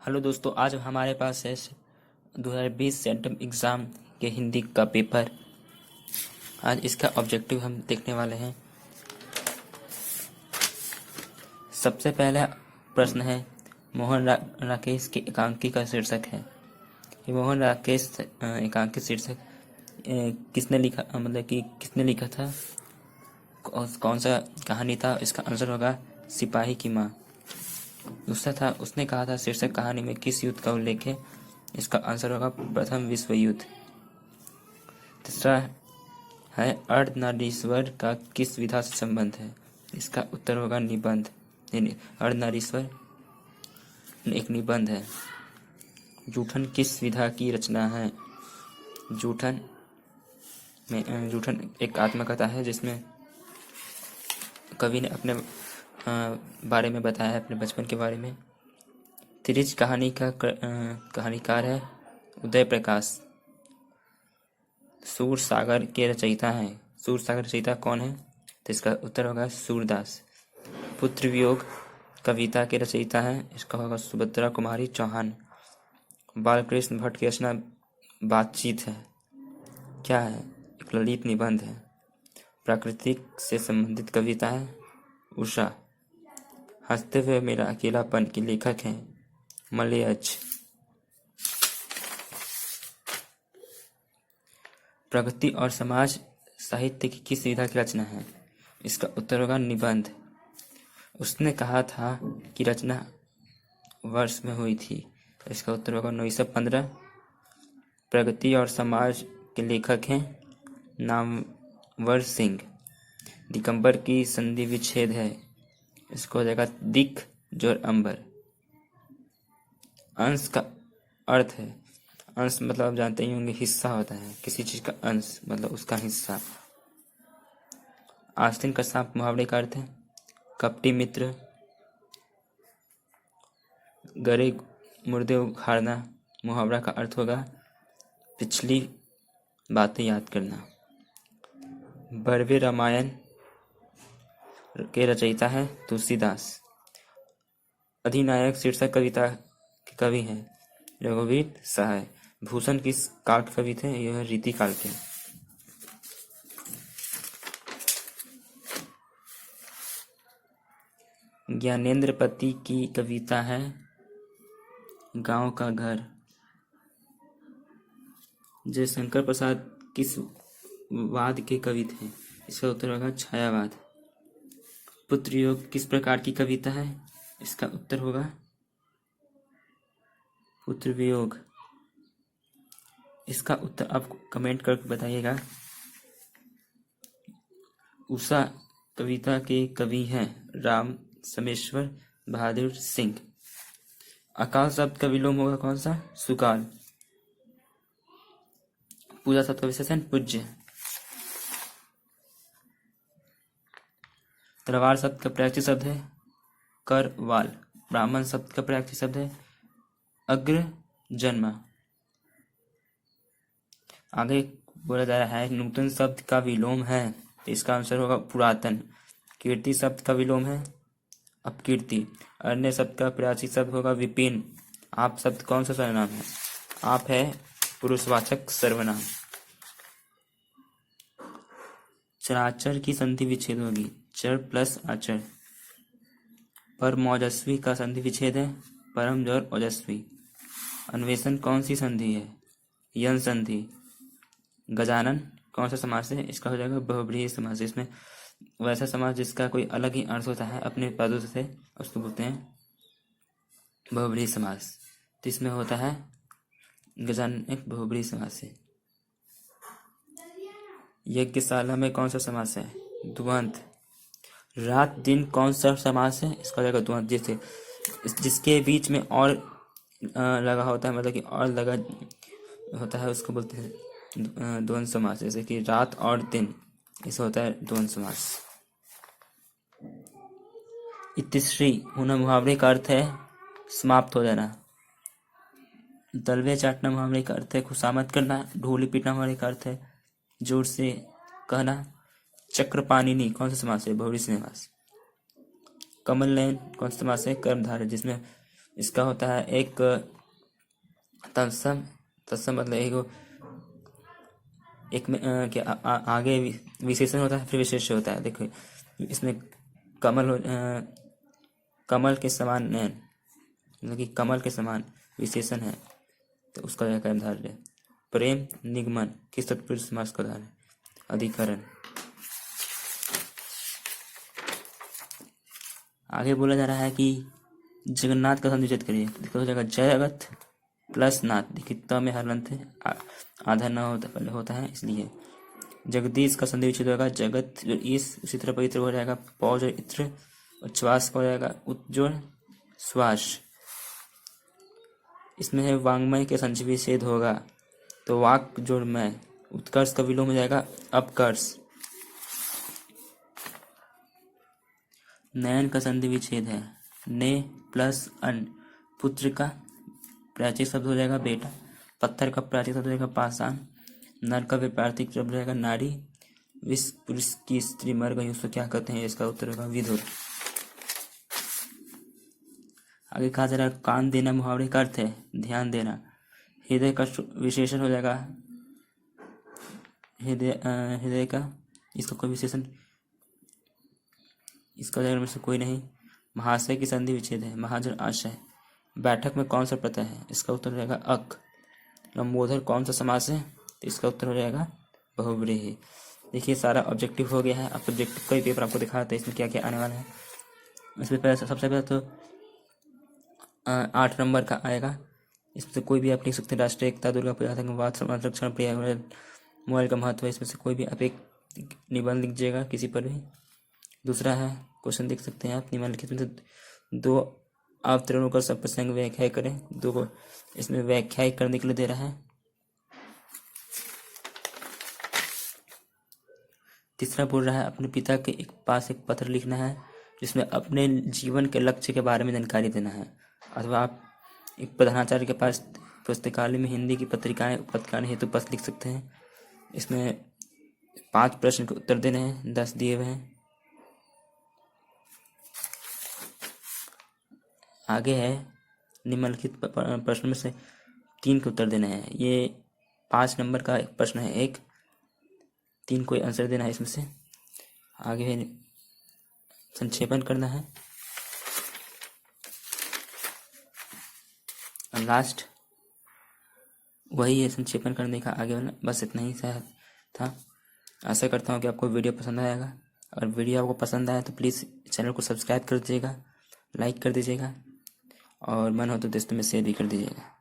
Hello दोस्तों, आज हमारे पास है 2020 सेंटम एग्ज़ाम के हिंदी का पेपर। आज इसका ऑब्जेक्टिव हम देखने वाले हैं। सबसे पहला प्रश्न है, राकेश की एकांकी का शीर्षक है। ये मोहन राकेश एकांकी शीर्षक किसने लिखा, मतलब कि किसने लिखा था, कौन सा कहानी था? इसका आंसर होगा सिपाही की माँ। दूसरा था, उसने कहा था शीर्षक कहानी में किस युद्ध का उल्लेख है? इसका आंसर होगा प्रथम विश्व युद्ध। तीसरा है, अर्धनारीश्वर का किस विधा से संबंध है? इसका उत्तर होगा निबंध। अर्धनारीश्वर एक निबंध है। जूठन किस विधा की रचना है? जूठन एक आत्मकथा है जिसमें कवि ने अपने बारे में बताया है, अपने बचपन के बारे में। तिरिच कहानी का कहानीकार है उदय प्रकाश। सूर सागर के रचयिता हैं। सूर सागर रचयिता कौन है? तो इसका उत्तर होगा सूरदास। पुत्र वियोग कविता के रचयिता हैं। इसका होगा सुभद्रा कुमारी चौहान। बालकृष्ण भट्ट की रचना बातचीत है। क्या है? एक ललित निबंध है। प्राकृतिक से संबंधित कविता है उषा। हंसते हुए मेरा अकेलापन के लेखक हैं मलयज। प्रगति और समाज साहित्य की किस विधा की रचना है? इसका उत्तर होगा निबंध। उसने कहा था कि रचना वर्ष में हुई थी। इसका उत्तर होगा 1915। प्रगति और समाज के लेखक हैं नामवर सिंह। दिगंबर की संधि विच्छेद है। इसको हो जाएगा दिक जोर अंबर। अंश का अर्थ है, अंश मतलब आप जानते ही होंगे हिस्सा होता है, किसी चीज का अंश मतलब उसका हिस्सा। आस्तीन का सांप मुहावरे का अर्थ है कपटी मित्र। गरे मुर्दे उखाड़ना मुहावरा का अर्थ होगा पिछली बातें याद करना। बरवे रामायण के रचयिता है तुलसीदास। अधिनायक शीर्षक कविता के कवि हैं रघुवीर सहाय। भूषण किस काल के कवि थे? यह रीति काल के। ज्ञानेंद्र पति की कविता है गांव का घर। जयशंकर प्रसाद किस वाद के कवि थे? इसका उत्तर होगा छायावाद। पुत्र योग किस प्रकार की कविता है? इसका उत्तर होगा पुत्र वियोग। इसका उत्तर आप कमेंट करके बताइएगा। उषा कविता के कवि हैं राम समेश्वर बहादुर सिंह। अकाल शब्द का विलोम होगा कौन सा? सुकाल। पूजा शब्द का विशेषण पूज्य। तलवार शब्द का प्रयुक्त शब्द है करवाल। ब्राह्मण शब्द का प्रयुक्त शब्द है अग्र जन्मा। आगे बोला जा रहा है नूतन शब्द का विलोम है, तो इसका आंसर होगा पुरातन। कीर्ति शब्द का विलोम है अपकीर्ति। अन्य शब्द का प्रयासी शब्द होगा विपिन। आप शब्द कौन सा सर्वनाम है? आप है पुरुषवाचक सर्वनाम। चराचर की संधि विच्छेद होगी चर प्लस आचर। पर मौजस्वी का संधि विच्छेद है परम जोर ओजस्वी। अन्वेषण कौन सी संधि है? यन संधि। गजानन कौन सा समास है? इसका हो जाएगा बहुब्रीहि समास। इसमें वैसा समास जिसका कोई अलग ही अर्थ होता है अपने पदों से, उसको बोलते हैं बहुब्रीहि समास। तो इसमें होता है गजानन एक बहुब्रीहि समास है। यज्ञशाला में कौन सा समास है? द्वंद्व। रात दिन कौन सा समास है? इसका हो जाएगा द्वंद्व। जैसे जिसके बीच में और लगा होता है, मतलब कि और लगा होता है, उसको बोलते हैं द्वंद्व समास। जैसे कि रात और दिन, इसे होता है द्वंद्व समास। इतिश्री होना मुहावरे का अर्थ है समाप्त हो जाना। दलवे चाटना मुहावरे का अर्थ है खुशामद करना। ढोली पीटना मुहावरे का अर्थ है जोर से कहना। चक्रपाणिनी कौन सा समास है? बहुव्रीहि समास। कमल नयन कौन सा समास है? कर्मधारय, जिसमें इसका होता है एक तत्सम। तत्सम मतलब एक में आगे विशेषण होता है, फिर विशेष्य होता है। देखो इसमें कमल के समान नयन, मतलब कि कमल के समान विशेषण है, तो उसका क्या कर्मधारय। प्रेम निगमन किस तत्पुरुष समास का उदाहरण है। अधिकरण। आगे बोला जा रहा है कि जगन्नाथ का संधि विच्छेद करिए। देखो हो जाएगा जगत प्लस नाथ। देखिए त में हलंत है, आधा न होता पहले होता है, इसलिए जगदीश का संधि विच्छेद होगा। जगत जो इस उसी तरह पवित्र हो जाएगा। पौ जो इत्र, उच्छ्वास का हो जाएगा उज्ज्वल श्वास। इसमें है वांग्मय के संधि विच्छेद होगा, तो वाक जोड़ में उत्कर्ष का विलोम हो जाएगा अपकर्ष। नयन का संधि विच्छेद है, ने प्लस अन। पुत्र का प्राचीन शब्द हो जाएगा बेटा। पत्थर का प्राचीन शब्द हो जाएगा पाषाण। नर का विपरीत शब्द हो जाएगा नारी। विष पुरुष की स्त्री मर गई उसको क्या कहते हैं, इसका उत्तर होगा विधुर। आगे कहा जा रहा है कान देना मुहावरे का अर्थ है ध्यान देना। हृदय का विशेषण हो जाएगा हृदय का, इसका कोई विशेषण, इसका जगह में से कोई नहीं। महाशय की संधि विच्छेद है, महाजन आशय। बैठक में कौन सा प्रत्यय है, इसका उत्तर हो जाएगा अक। लंबोदर कौन सा समास है, तो इसका उत्तर हो जाएगा बहुव्रीहि। देखिए सारा ऑब्जेक्टिव हो गया है। अब सब्जेक्टिव का ही पेपर आपको दिखा देते हैं इसमें क्या क्या आने वाला है। इसमें पहले सबसे पहले तो 8 नंबर का आएगा। इसमें से कोई भी आप लिख सकते हैं। राष्ट्रीय एकता, दुर्गा पूजा, आतंकवाद, समाज रक्षण, पर्यावरण, मोबाइल का महत्व। इसमें से कोई भी आप एक निबंध लिख दीजिएगा किसी पर भी। दूसरा है क्वेश्चन देख सकते हैं आप निम्नलिखित में से 2 अवतरणों का सब प्रसंग व्याख्या करें। 2 को इसमें व्याख्या करने के लिए दे रहा है। तीसरा बोल रहा है अपने पिता के पास एक पत्र लिखना है जिसमें अपने जीवन के लक्ष्य के बारे में जानकारी देना है। अथवा आप एक प्रधानाचार्य के पास पुस्तकालय में हिंदी की पत्रिकाएं उपलब्ध हेतु पत्र लिख सकते हैं। इसमें 5 प्रश्न के उत्तर देने हैं, 10 दिए हुए हैं। आगे है निम्नलिखित प्रश्न में से 3 के उत्तर देने हैं। ये 5 नंबर का एक प्रश्न है, एक 3 कोई आंसर देना है इसमें से। आगे है संक्षेपण करना है। लास्ट वही है संक्षेपण करने का, आगे वाला बस इतना ही था। आशा करता हूँ कि आपको वीडियो पसंद आएगा। अगर वीडियो आपको पसंद आए तो प्लीज़ चैनल को सब्सक्राइब कर दीजिएगा, लाइक कर दीजिएगा और मन हो तो दोस्तों में शेयर भी कर दीजिएगा।